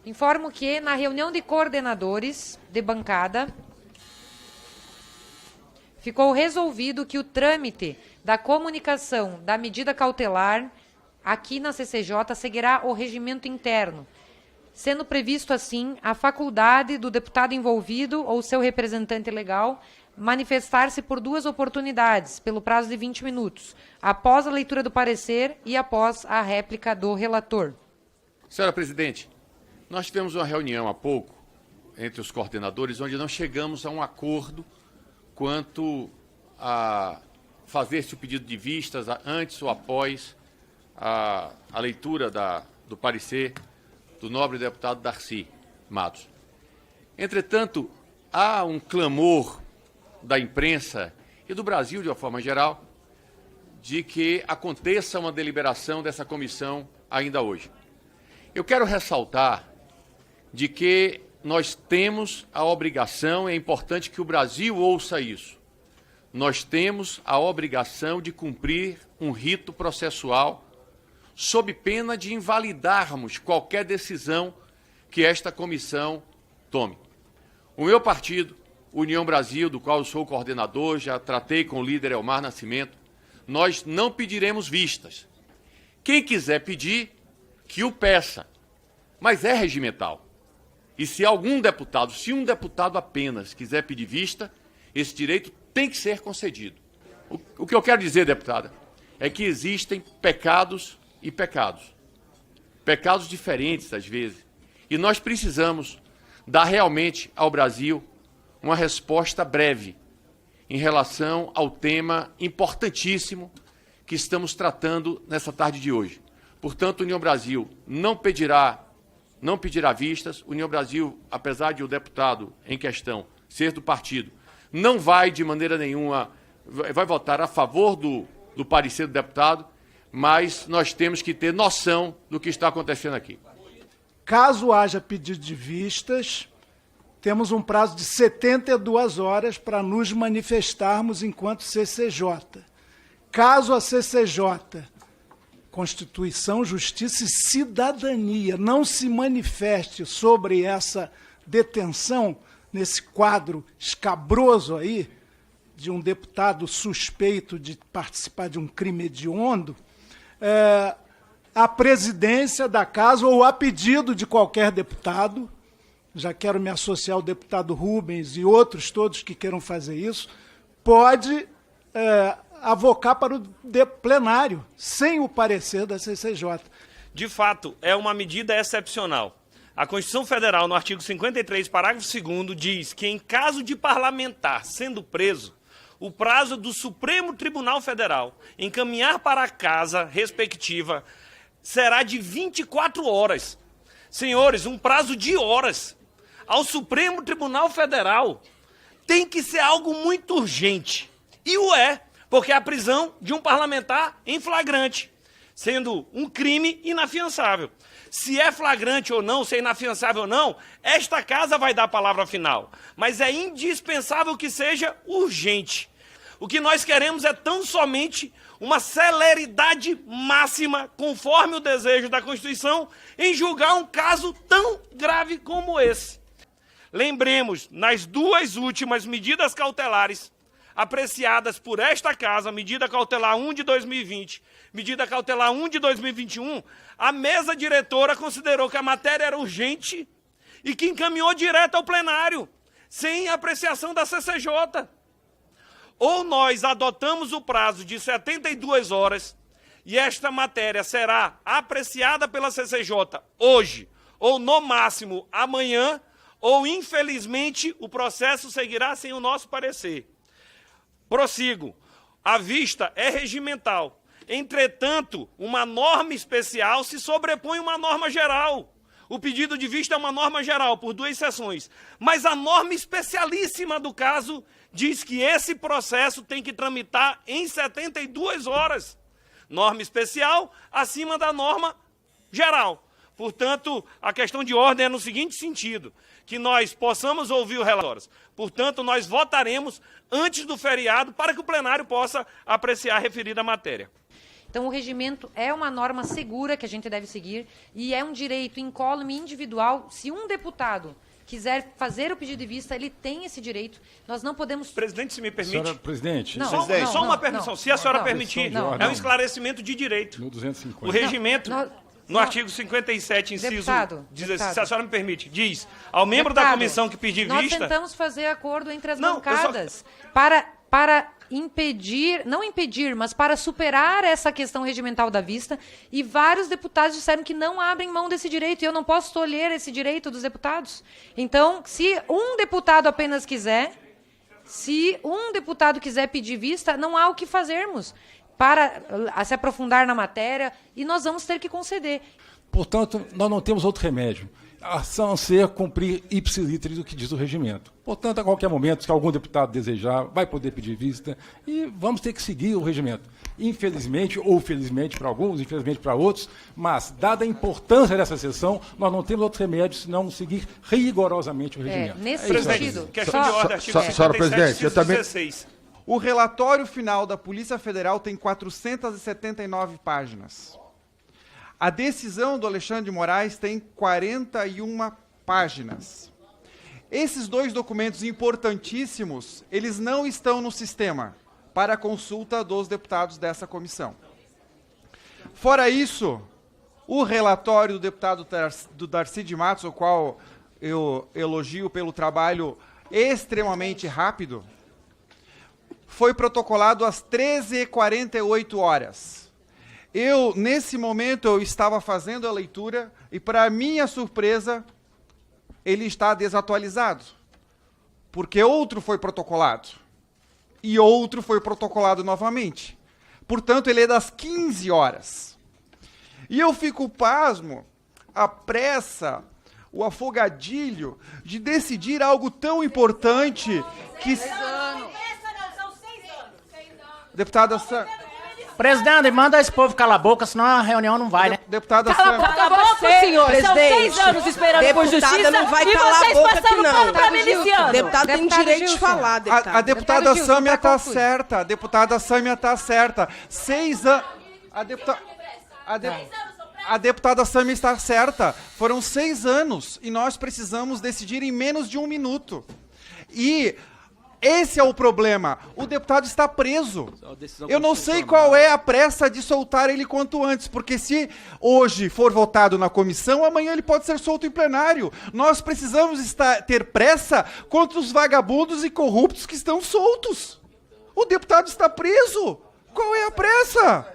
Informo que, na reunião de coordenadores de bancada, ficou resolvido que o trâmite da comunicação da medida cautelar aqui na CCJ seguirá o regimento interno, sendo previsto, assim, a faculdade do deputado envolvido ou seu representante legal manifestar-se por 2 oportunidades, pelo prazo de 20 minutos, após a leitura do parecer e após a réplica do relator. Senhora presidente, nós tivemos uma reunião há pouco entre os coordenadores, onde não chegamos a um acordo quanto a fazer-se o pedido de vistas antes ou após a leitura do parecer do nobre deputado Darcy Matos. Entretanto, há um clamor da imprensa e do Brasil, de uma forma geral, de que aconteça uma deliberação dessa comissão ainda hoje. Eu quero ressaltar de que nós temos a obrigação, é importante que o Brasil ouça isso, nós temos a obrigação de cumprir um rito processual sob pena de invalidarmos qualquer decisão que esta comissão tome. O meu partido, União Brasil, do qual eu sou coordenador, já tratei com o líder Elmar Nascimento, nós não pediremos vistas. Quem quiser pedir, que o peça, mas é regimental. E se um deputado apenas quiser pedir vista, esse direito tem que ser concedido. O que eu quero dizer, deputada, é que existem pecados e pecados. Pecados diferentes, às vezes. E nós precisamos dar realmente ao Brasil uma resposta breve em relação ao tema importantíssimo que estamos tratando nessa tarde de hoje. Portanto, União Brasil não pedirá vistas. União Brasil, apesar de o deputado em questão ser do partido, não vai de maneira nenhuma, vai votar a favor do parecer do deputado, mas nós temos que ter noção do que está acontecendo aqui. Caso haja pedido de vistas, temos um prazo de 72 horas para nos manifestarmos enquanto CCJ. Caso a CCJ, Constituição, Justiça e Cidadania, não se manifeste sobre essa detenção, nesse quadro escabroso aí, de um deputado suspeito de participar de um crime hediondo, a presidência da casa, ou a pedido de qualquer deputado, já quero me associar ao deputado Rubens e outros todos que queiram fazer isso, pode avocar para o plenário, sem o parecer da CCJ. De fato, é uma medida excepcional. A Constituição Federal, no artigo 53, parágrafo 2º, diz que, em caso de parlamentar sendo preso, o prazo do Supremo Tribunal Federal encaminhar para a casa respectiva será de 24 horas. Senhores, um prazo de horas ao Supremo Tribunal Federal tem que ser algo muito urgente. E o é, porque é a prisão de um parlamentar em flagrante, sendo um crime inafiançável. Se é flagrante ou não, se é inafiançável ou não, esta casa vai dar a palavra final. Mas é indispensável que seja urgente. O que nós queremos é tão somente uma celeridade máxima, conforme o desejo da Constituição, em julgar um caso tão grave como esse. Lembremos, nas 2 últimas medidas cautelares apreciadas por esta casa, medida cautelar 1 de 2020, medida cautelar 1 de 2021, a mesa diretora considerou que a matéria era urgente e que encaminhou direto ao plenário, sem apreciação da CCJ. Ou nós adotamos o prazo de 72 horas e esta matéria será apreciada pela CCJ hoje, ou no máximo amanhã, ou infelizmente o processo seguirá sem o nosso parecer. Prossigo. A vista é regimental. Entretanto, uma norma especial se sobrepõe a uma norma geral. O pedido de vista é uma norma geral, por 2 sessões. Mas a norma especialíssima do caso diz que esse processo tem que tramitar em 72 horas. Norma especial acima da norma geral. Portanto, a questão de ordem é no seguinte sentido, que nós possamos ouvir o relatório. Portanto, nós votaremos antes do feriado para que o plenário possa apreciar a referida matéria. Então, o regimento é uma norma segura que a gente deve seguir e é um direito incólume individual. Se um deputado quiser fazer o pedido de vista, ele tem esse direito. Nós não podemos... Presidente, se me permite... Senhora presidente, Não. Só uma permissão, se a senhora permitir, não, é um esclarecimento de direito. no 250. O regimento, Não, no artigo 57, inciso Deputado, 16, se a senhora me permite, diz, ao membro da Deputado, comissão que pedir nós vista... tentamos fazer acordo entre as Não, bancadas para impedir, não impedir, mas para superar essa questão regimental da vista, e vários deputados disseram que não abrem mão desse direito, e eu não posso tolher esse direito dos deputados. Então, se um deputado apenas quiser, se um deputado quiser pedir vista, não há o que fazermos para se aprofundar na matéria, e nós vamos ter que conceder. Portanto, nós não temos outro remédio, a não ser cumprir ipsiliter do que diz o regimento. Portanto, a qualquer momento, se algum deputado desejar, vai poder pedir vista e vamos ter que seguir o regimento. Infelizmente, ou felizmente para alguns, infelizmente para outros, mas, dada a importância dessa sessão, nós não temos outro remédio senão seguir rigorosamente o regimento. Nesse Presidente, sentido, questão de ordem, artigo Senhora 57, presidente, eu inciso também- 16. O relatório final da Polícia Federal tem 479 páginas. A decisão do Alexandre de Moraes tem 41 páginas. Esses dois documentos importantíssimos, eles não estão no sistema para consulta dos deputados dessa comissão. Fora isso, o relatório do deputado do Darcy de Matos, o qual eu elogio pelo trabalho extremamente rápido, foi protocolado às 13h48. Nesse momento, eu estava fazendo a leitura e, para minha surpresa, ele está desatualizado. Porque outro foi protocolado. E outro foi protocolado novamente. Portanto, ele é das 15 horas. E eu fico pasmo, a pressa, o afogadilho de decidir algo tão importante que... Deputada Presidente, manda esse povo calar a boca, senão a reunião não vai, né? Deputada Cala a boca, senhor. São 6 anos esperando por justiça não vai e calar vocês a boca passando aqui, não. pano pra miliciano. Deputado tem Deputado direito de Gilson. falar, deputado. A deputada Deputado Gilson, Sâmia pra está concluir. certa. A deputada Sâmia está certa. 6 anos. A deputada Sâmia está certa. Foram 6 anos e nós precisamos decidir em menos de 1 minuto. E esse é o problema. O deputado está preso. Eu não sei qual é a pressa de soltar ele quanto antes, porque se hoje for votado na comissão, amanhã ele pode ser solto em plenário. Nós precisamos ter pressa contra os vagabundos e corruptos que estão soltos. O deputado está preso. Qual é a pressa?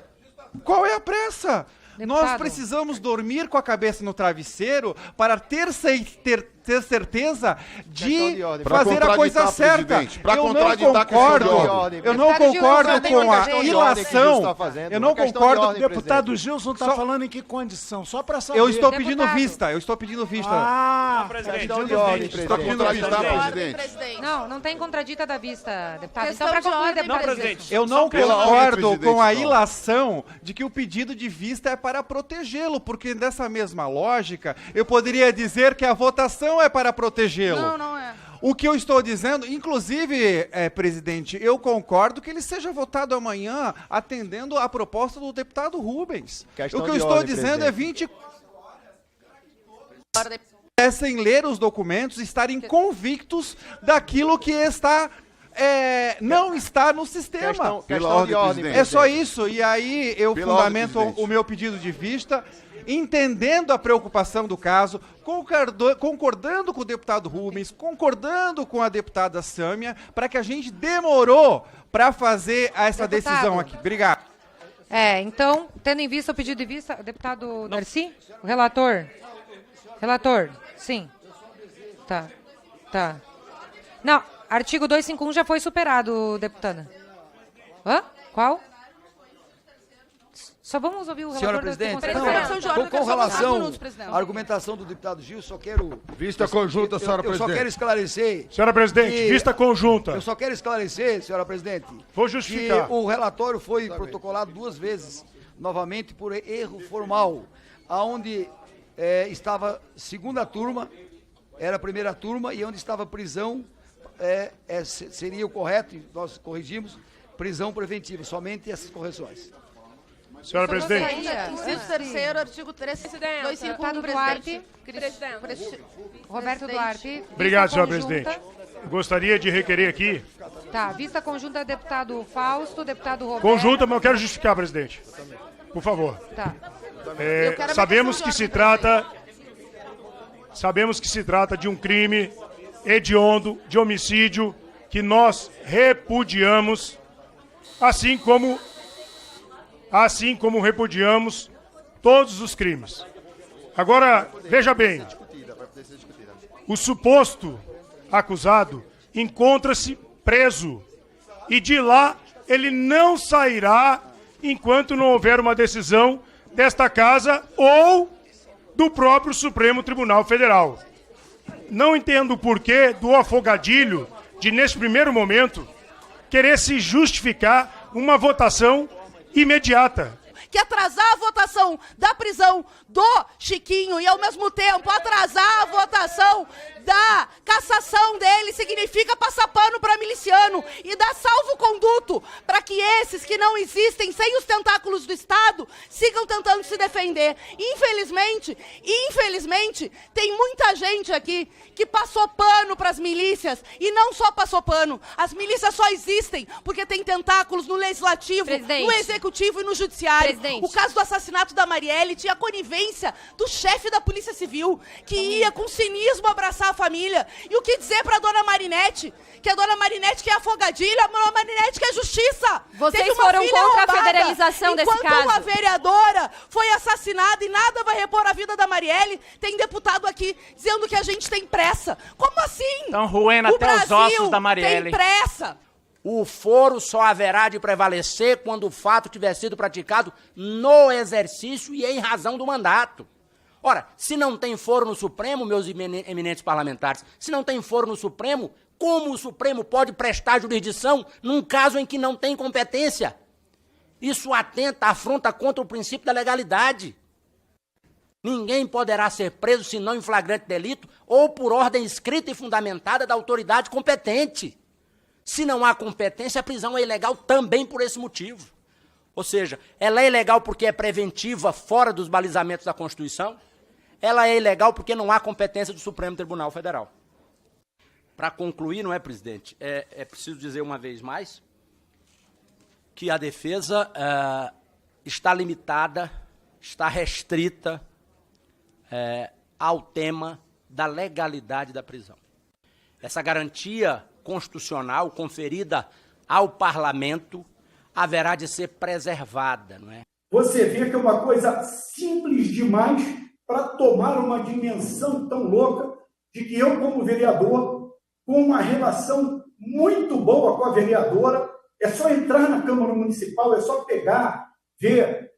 Qual é a pressa? Nós Deputado. precisamos dormir com a cabeça no travesseiro para ter certeza de Pra fazer a coisa contraditar, certa. presidente, pra Eu não contraditar a questão concordo. de ordem. Eu não Deputado concordo Gilson, com a questão de ilação. Eu não concordo. Deputado Gilson está Só- falando em que condição? Só para saber. Eu estou pedindo Deputado. vista. Eu estou pedindo vista. Ah, Presidente, Para contraditar, presidente. Não tem contradita da vista, deputado. Questão Então, para de concluir, ordem, deputado presidente. Gilson. Eu não Pela ordem, concordo presidente, com a então. ilação de que o pedido de vista é para protegê-lo, porque dessa mesma lógica, eu poderia dizer que a votação é para protegê-lo. Não, não é. O que eu estou dizendo, inclusive, presidente, eu concordo que ele seja votado amanhã, atendendo à proposta do deputado Rubens. Questão O que eu de estou ordem, dizendo presidente. Sem ler os documentos, estarem convictos daquilo que está não está no sistema. Pela ordem, presidente. É só isso. E aí eu Pela ordem, fundamento presidente. o meu pedido de vista, entendendo a preocupação do caso, concordando com o deputado Rubens, concordando com a deputada Sâmia, para que a gente demorou para fazer essa Deputado. decisão aqui. Obrigado. Então, tendo em vista o pedido de vista, deputado Darcy, o relator. Relator, sim. Tá. Não, artigo 251 já foi superado, deputada. Hã? Qual? Só vamos ouvir o relator. Senhora da presidente, Constituição Federal. com relação à argumentação do deputado Gil, só quero... Vista conjunta, senhora Eu só presidente. quero esclarecer... senhora presidente, que- vista conjunta. Eu só quero esclarecer, senhora presidente, Vou que justificar. o relatório foi protocolado 2 vezes, novamente por erro formal, aonde estava segunda turma, era a primeira turma, e onde estava prisão, seria o correto, e nós corrigimos, prisão preventiva, somente essas correções. Senhora presidente. Inciso terceiro, artigo 251, Deputado Duarte. Roberto Duarte. Obrigado, Vista senhora conjunta. presidente. Gostaria de requerer aqui. Tá, vista conjunta, deputado Fausto, deputado Roberto. Conjunta, mas eu quero justificar, presidente. Por favor. Tá. Sabemos que se trata de um crime hediondo, de homicídio, que nós repudiamos, assim como repudiamos todos os crimes. Agora, veja bem, o suposto acusado encontra-se preso e de lá ele não sairá enquanto não houver uma decisão desta casa ou do próprio Supremo Tribunal Federal. Não entendo o porquê do afogadilho de, nesse primeiro momento, querer se justificar uma votação imediata. Que atrasar a votação da prisão do Chiquinho e, ao mesmo tempo, atrasar a votação da cassação dele significa passar pano para miliciano e dar salvo-conduto para que esses que não existem, sem os tentáculos do Estado, sigam tentando se defender. Infelizmente, tem muita gente aqui que passou pano para as milícias e não só passou pano. As milícias só existem porque tem tentáculos no Legislativo, no Executivo e no Judiciário. O caso do assassinato da Marielle tinha conivência do chefe da Polícia Civil, que ia com cinismo abraçar a família. E o que dizer pra dona Marinette? Que a dona Marinette quer afogadilho, a dona Marinette quer justiça. Vocês foram contra a federalização desse caso. Enquanto uma vereadora foi assassinada e nada vai repor a vida da Marielle, tem deputado aqui dizendo que a gente tem pressa. Como assim? Estão roendo até os ossos da Marielle. Tem pressa. O foro só haverá de prevalecer quando o fato tiver sido praticado no exercício e em razão do mandato. Ora, se não tem foro no Supremo, meus eminentes parlamentares, se não tem foro no Supremo, como o Supremo pode prestar jurisdição num caso em que não tem competência? Isso afronta contra o princípio da legalidade. Ninguém poderá ser preso senão em flagrante delito ou por ordem escrita e fundamentada da autoridade competente. Se não há competência, a prisão é ilegal também por esse motivo. Ou seja, ela é ilegal porque é preventiva fora dos balizamentos da Constituição, ela é ilegal porque não há competência do Supremo Tribunal Federal. Para concluir, não é, presidente, é preciso dizer uma vez mais que a defesa está limitada, está restrita ao tema da legalidade da prisão. Essa garantia constitucional conferida ao parlamento haverá de ser preservada, não é? Você vê que é uma coisa simples demais para tomar uma dimensão tão louca de que eu, como vereador, com uma relação muito boa com a vereadora, é só entrar na Câmara Municipal, é só pegar, ver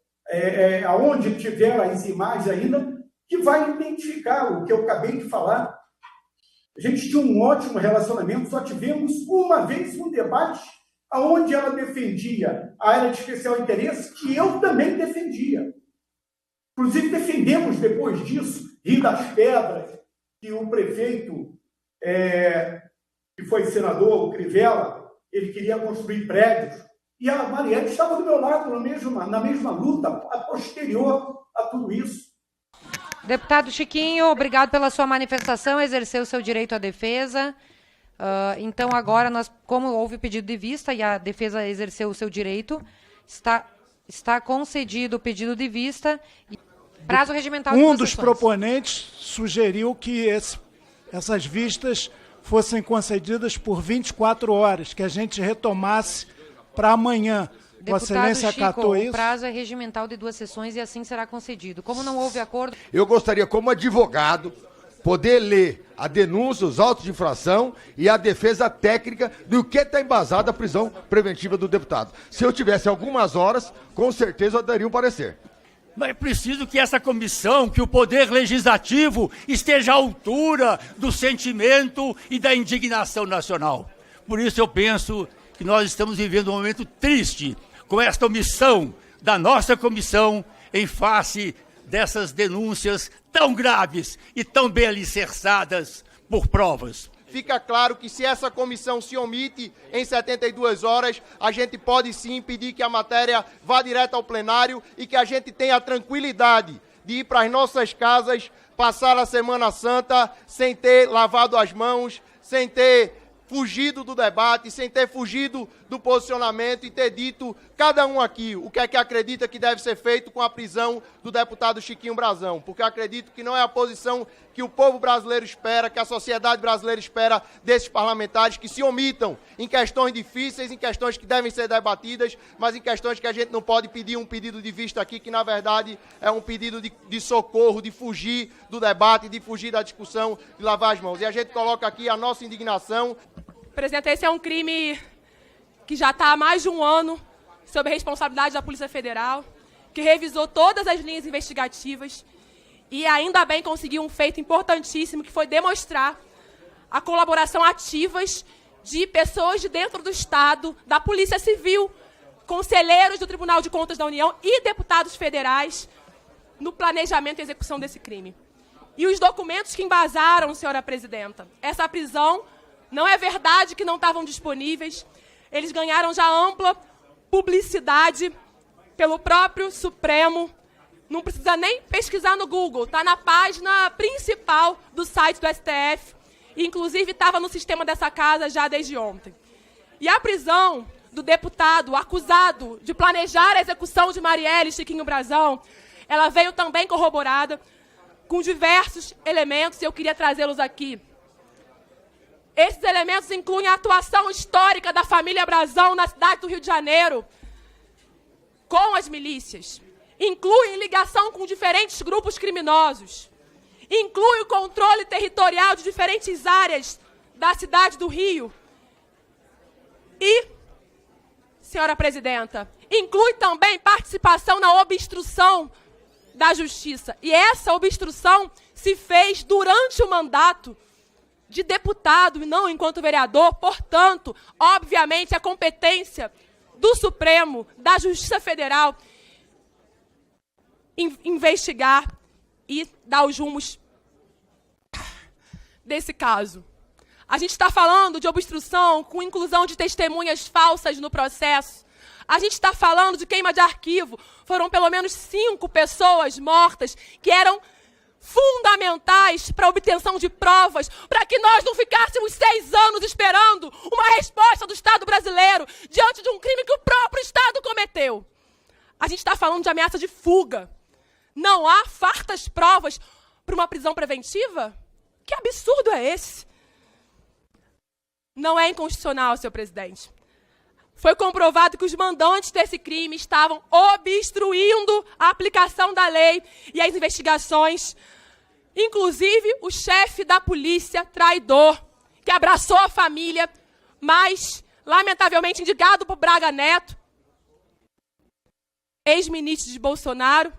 aonde tiver as imagens ainda, que vai identificar o que eu acabei de falar. A gente tinha um ótimo relacionamento, só tivemos uma vez um debate onde ela defendia a área de especial interesse, que eu também defendia. Inclusive, defendemos depois disso, Rio das Pedras, que o prefeito, que foi senador, o Crivella, ele queria construir prédios, e a Marielle estava do meu lado na mesma luta, a posterior a tudo isso. Deputado Chiquinho, obrigado pela sua manifestação, exerceu o seu direito à defesa. Então, agora, como houve pedido de vista e a defesa exerceu o seu direito, está concedido o pedido de vista. Prazo regimental de 2 dos sessões. proponentes sugeriu que essas vistas fossem concedidas por 24 horas, que a gente retomasse para amanhã. Vossa Excelência acatou isso? O prazo é regimental de 2 sessões e assim será concedido. Como não houve acordo... Eu gostaria, como advogado, poder ler a denúncia, os autos de infração e a defesa técnica do que está embasada a prisão preventiva do deputado. Se eu tivesse algumas horas, com certeza eu daria um parecer. Mas é preciso que essa comissão, que o Poder Legislativo esteja à altura do sentimento e da indignação nacional. Por isso eu penso que nós estamos vivendo um momento triste com esta omissão da nossa comissão em face dessas denúncias tão graves e tão bem alicerçadas por provas. fica claro que se essa comissão se omite em 72 horas, a gente pode sim impedir que a matéria vá direto ao plenário e que a gente tenha a tranquilidade de ir para as nossas casas, passar a Semana Santa sem ter lavado as mãos, sem ter fugido do debate, sem ter fugido do posicionamento e ter dito, cada um aqui, o que é que acredita que deve ser feito com a prisão do deputado Chiquinho Brazão. Porque eu acredito que não é a posição que o povo brasileiro espera, que a sociedade brasileira espera desses parlamentares, que se omitam em questões difíceis, em questões que devem ser debatidas, mas em questões que a gente não pode pedir um pedido de vista aqui, que na verdade é um pedido de socorro, de fugir do debate, de fugir da discussão, de lavar as mãos. E a gente coloca aqui a nossa indignação. Presidente, esse é um crime que já está há mais de um ano sob a responsabilidade da Polícia Federal, que revisou todas as linhas investigativas e ainda bem conseguiu um feito importantíssimo, que foi demonstrar a colaboração ativas de pessoas de dentro do Estado, da Polícia Civil, conselheiros do Tribunal de Contas da União e deputados federais no planejamento e execução desse crime. E os documentos que embasaram, senhora presidenta, essa prisão, não é verdade que não estavam disponíveis. Eles ganharam já ampla publicidade pelo próprio Supremo. Não precisa nem pesquisar no Google. Está na página principal do site do STF. Inclusive, estava no sistema dessa casa já desde ontem. E a prisão do deputado acusado de planejar a execução de Marielle Chiquinho Brazão, ela veio também corroborada com diversos elementos, e eu queria trazê-los aqui. Esses elementos incluem a atuação histórica da família Brazão na cidade do Rio de Janeiro com as milícias. Incluem ligação com diferentes grupos criminosos. Inclui o controle territorial de diferentes áreas da cidade do Rio. E, senhora presidenta, inclui também participação na obstrução da justiça. E essa obstrução se fez durante o mandato de deputado e não enquanto vereador. Portanto, obviamente, a competência do Supremo, da Justiça Federal, investigar e dar os rumos desse caso. A gente está falando de obstrução com inclusão de testemunhas falsas no processo. A gente está falando de queima de arquivo. Foram pelo menos 5 pessoas mortas que eram fundamentais para a obtenção de provas, para que nós não ficássemos 6 anos esperando uma resposta do Estado brasileiro diante de um crime que o próprio Estado cometeu. A gente está falando de ameaça de fuga. Não há fartas provas para uma prisão preventiva? Que absurdo é esse? Não é inconstitucional, senhor presidente. Foi comprovado que os mandantes desse crime estavam obstruindo a aplicação da lei e as investigações. Inclusive, o chefe da polícia, traidor, que abraçou a família, mas, lamentavelmente, indicado por Braga Neto, ex-ministro de Bolsonaro,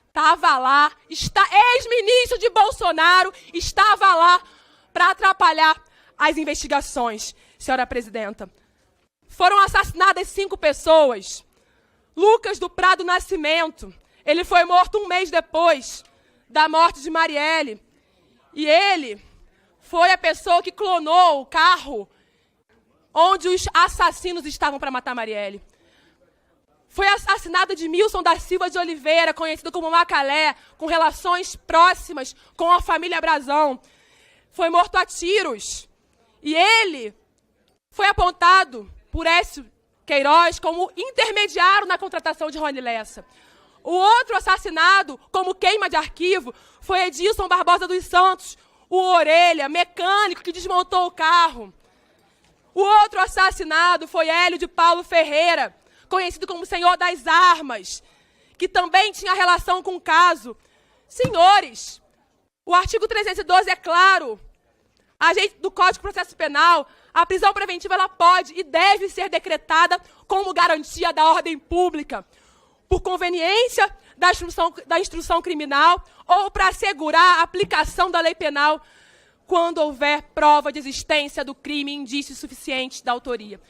estava lá, ex-ministro de Bolsonaro, estava lá para atrapalhar as investigações, senhora presidenta. Foram assassinadas 5 pessoas. Lucas do Prado Nascimento, ele foi morto 1 mês depois da morte de Marielle. E ele foi a pessoa que clonou o carro onde os assassinos estavam para matar Marielle. Foi assassinado Edmilson da Silva de Oliveira, conhecido como Macalé, com relações próximas com a família Brazão. Foi morto a tiros. E ele foi apontado por Écio Queiroz como intermediário na contratação de Rony Lessa. O outro assassinado, como queima de arquivo, foi Edilson Barbosa dos Santos, o Orelha, mecânico que desmontou o carro. O outro assassinado foi Hélio de Paulo Ferreira, conhecido como Senhor das Armas, que também tinha relação com o caso. Senhores, o artigo 312 é claro. A gente, do Código de Processo Penal, a prisão preventiva ela pode e deve ser decretada como garantia da ordem pública, por conveniência da instrução criminal ou para assegurar a aplicação da lei penal quando houver prova de existência do crime e indícios suficientes da autoria.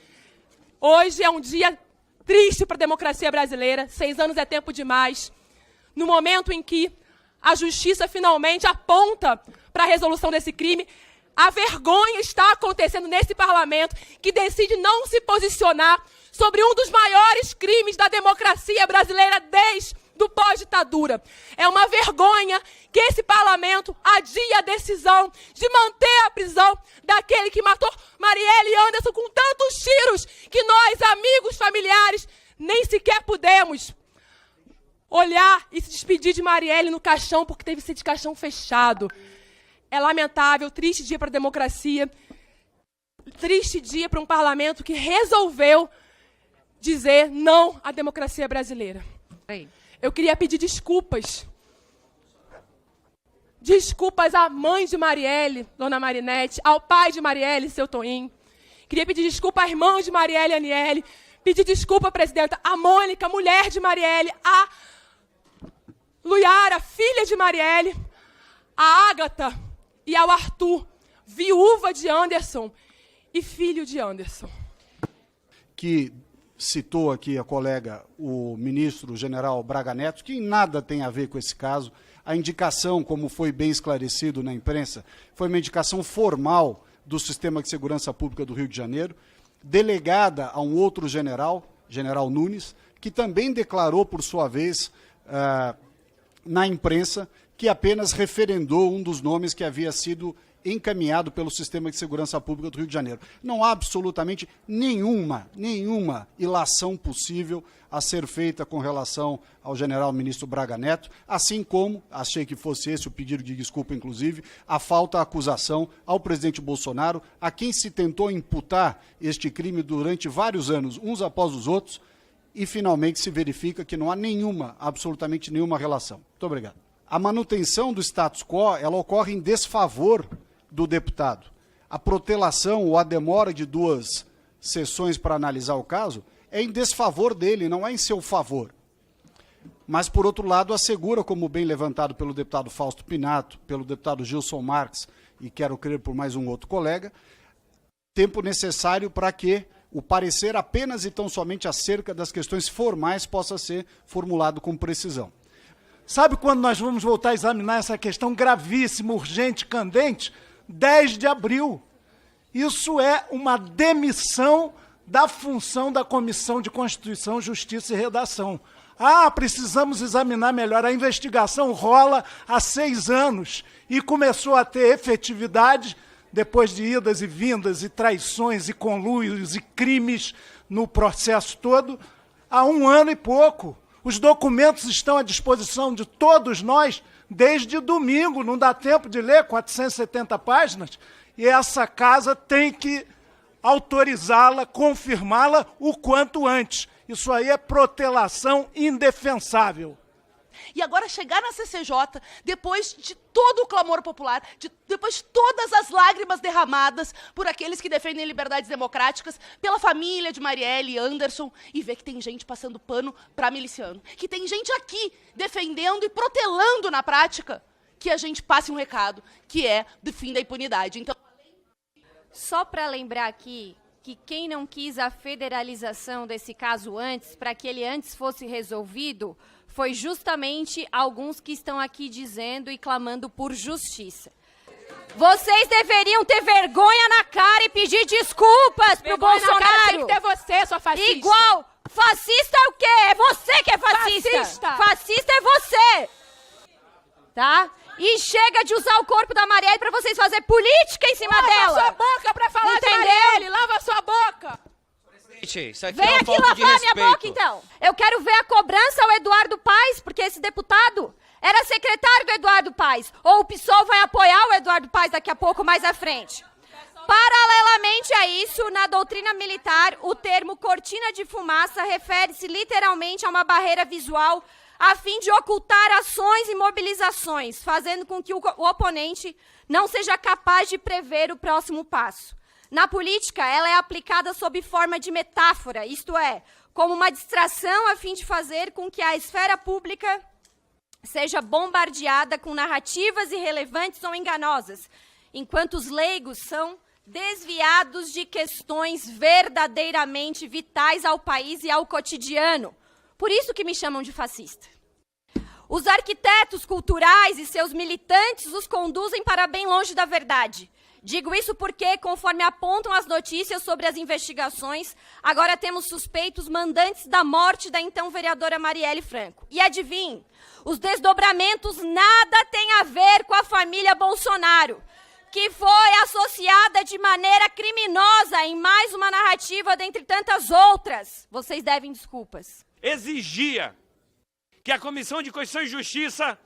Hoje é um dia triste para a democracia brasileira, 6 anos é tempo demais, no momento em que a justiça finalmente aponta para a resolução desse crime. A vergonha está acontecendo nesse parlamento que decide não se posicionar sobre um dos maiores crimes da democracia brasileira desde do pós-ditadura. É uma vergonha que esse parlamento adie a decisão de manter a prisão daquele que matou Marielle Anderson com tantos tiros que nós, amigos, familiares, nem sequer pudemos olhar e se despedir de Marielle no caixão, porque teve que ser de caixão fechado. É lamentável, triste dia para a democracia, triste dia para um parlamento que resolveu dizer não à democracia brasileira. Eu queria pedir desculpas. Desculpas à mãe de Marielle, Dona Marinete, ao pai de Marielle, seu Toim. Queria pedir desculpa à irmã de Marielle, Aniele. Pedir desculpa, presidenta, à Mônica, mulher de Marielle, à Luiara, filha de Marielle, à Ágata e ao Arthur, viúva de Anderson e filho de Anderson. Que citou aqui a colega, o ministro general Braga Neto, que em nada tem a ver com esse caso. A indicação, como foi bem esclarecido na imprensa, foi uma indicação formal do Sistema de Segurança Pública do Rio de Janeiro, delegada a um outro general, general Nunes, que também declarou, por sua vez, na imprensa, que apenas referendou um dos nomes que havia sido encaminhado pelo Sistema de Segurança Pública do Rio de Janeiro. Não há absolutamente nenhuma ilação possível a ser feita com relação ao general ministro Braga Neto, assim como, achei que fosse esse o pedido de desculpa, inclusive, a falta acusação ao presidente Bolsonaro, a quem se tentou imputar este crime durante vários anos, uns após os outros, e finalmente se verifica que não há absolutamente nenhuma relação. Muito obrigado. A manutenção do status quo, ela ocorre em desfavor do deputado. A protelação ou a demora de 2 sessões para analisar o caso é em desfavor dele, não é em seu favor. Mas, por outro lado, assegura, como bem levantado pelo deputado Fausto Pinato, pelo deputado Gilson Marques, e quero crer por mais um outro colega, tempo necessário para que o parecer apenas e tão somente acerca das questões formais possa ser formulado com precisão. Sabe quando nós vamos voltar a examinar essa questão gravíssima, urgente, candente? 10 de abril. Isso é uma demissão da função da Comissão de Constituição, Justiça e Redação. Precisamos examinar melhor. A investigação rola há 6 anos e começou a ter efetividade depois de idas e vindas e traições e conluios e crimes no processo todo, há 1 ano e pouco. Os documentos estão à disposição de todos nós desde domingo, não dá tempo de ler 470 páginas, e essa casa tem que autorizá-la, confirmá-la o quanto antes. Isso aí é protelação indefensável. E agora chegar na CCJ, depois de todo o clamor popular, depois de todas as lágrimas derramadas por aqueles que defendem liberdades democráticas, pela família de Marielle e Anderson, e ver que tem gente passando pano para miliciano, que tem gente aqui defendendo e protelando na prática, que a gente passe um recado, que é do fim da impunidade. Então, só para lembrar aqui que quem não quis a federalização desse caso antes, para que ele antes fosse resolvido, foi justamente alguns que estão aqui dizendo e clamando por justiça. Vocês deveriam ter vergonha na cara e pedir desculpas pro Bolsonaro. Na cara tem que ter você, sua fascista. Igual. Fascista é o quê? É você que é fascista. Fascista é você. Tá? E chega de usar o corpo da Marielle pra vocês fazerem política em cima dela. Lava sua boca pra falar. Entendeu? De Marielle. Lava sua boca. Isso aqui Vem é um aqui ponto de lavar minha respeito. boca, então. Eu quero ver a cobrança ao Eduardo Paes, porque esse deputado era secretário do Eduardo Paes. Ou o PSOL vai apoiar o Eduardo Paes daqui a pouco, mais à frente. Paralelamente a isso, na doutrina militar, o termo cortina de fumaça refere-se literalmente a uma barreira visual a fim de ocultar ações e mobilizações, fazendo com que o oponente não seja capaz de prever o próximo passo. Na política, ela é aplicada sob forma de metáfora, isto é, como uma distração a fim de fazer com que a esfera pública seja bombardeada com narrativas irrelevantes ou enganosas, enquanto os leigos são desviados de questões verdadeiramente vitais ao país e ao cotidiano. Por isso que me chamam de fascista. Os arquitetos culturais e seus militantes os conduzem para bem longe da verdade. Digo isso porque, conforme apontam as notícias sobre as investigações, agora temos suspeitos mandantes da morte da então vereadora Marielle Franco. E adivinhe, os desdobramentos nada têm a ver com a família Bolsonaro, que foi associada de maneira criminosa em mais uma narrativa dentre tantas outras. Vocês devem desculpas. Exigia que a Comissão de Constituição e Justiça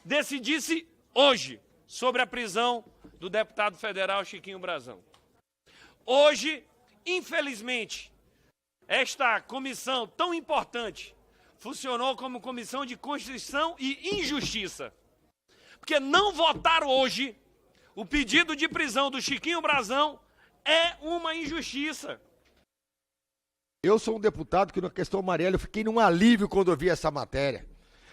decidisse hoje sobre a prisão do deputado federal Chiquinho Brazão. Hoje, infelizmente, esta comissão tão importante funcionou como Comissão de Constituição e Injustiça. Porque não votar hoje o pedido de prisão do Chiquinho Brazão é uma injustiça. Eu sou um deputado que na questão Marielle eu fiquei num alívio quando eu vi essa matéria.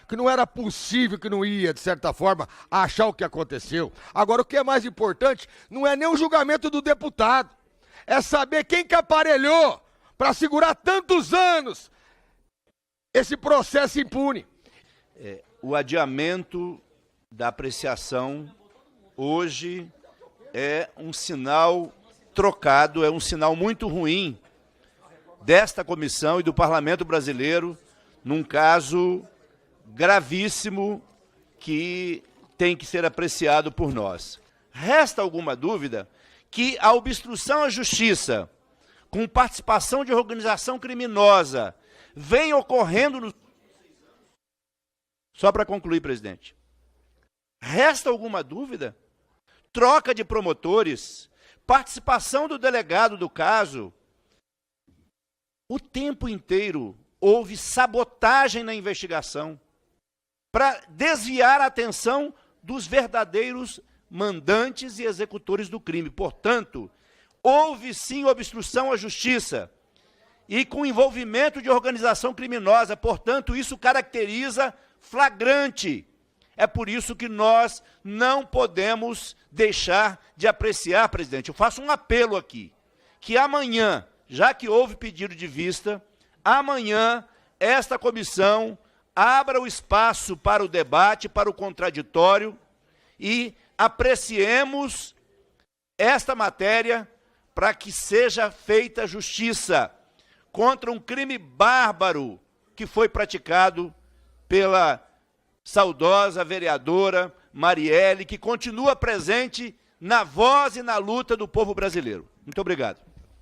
Que não era possível que não ia, de certa forma, achar o que aconteceu. Agora, o que é mais importante não é nem o julgamento do deputado. É saber quem que aparelhou para segurar tantos anos esse processo impune. O adiamento da apreciação hoje é um sinal trocado, é um sinal muito ruim desta comissão e do Parlamento brasileiro num caso gravíssimo que tem que ser apreciado por nós. Resta alguma dúvida que a obstrução à justiça, com participação de organização criminosa, vem ocorrendo no... Só para concluir, presidente. Resta alguma dúvida? Troca de promotores, participação do delegado do caso. O tempo inteiro houve sabotagem na investigação para desviar a atenção dos verdadeiros mandantes e executores do crime. Portanto, houve sim obstrução à justiça e com envolvimento de organização criminosa. Portanto, isso caracteriza flagrante. É por isso que nós não podemos deixar de apreciar, presidente. Eu faço um apelo aqui, que amanhã, já que houve pedido de vista, amanhã esta comissão abra o espaço para o debate, para o contraditório e apreciemos esta matéria para que seja feita justiça contra um crime bárbaro que foi praticado pela saudosa vereadora Marielle, que continua presente na voz e na luta do povo brasileiro. Muito obrigado.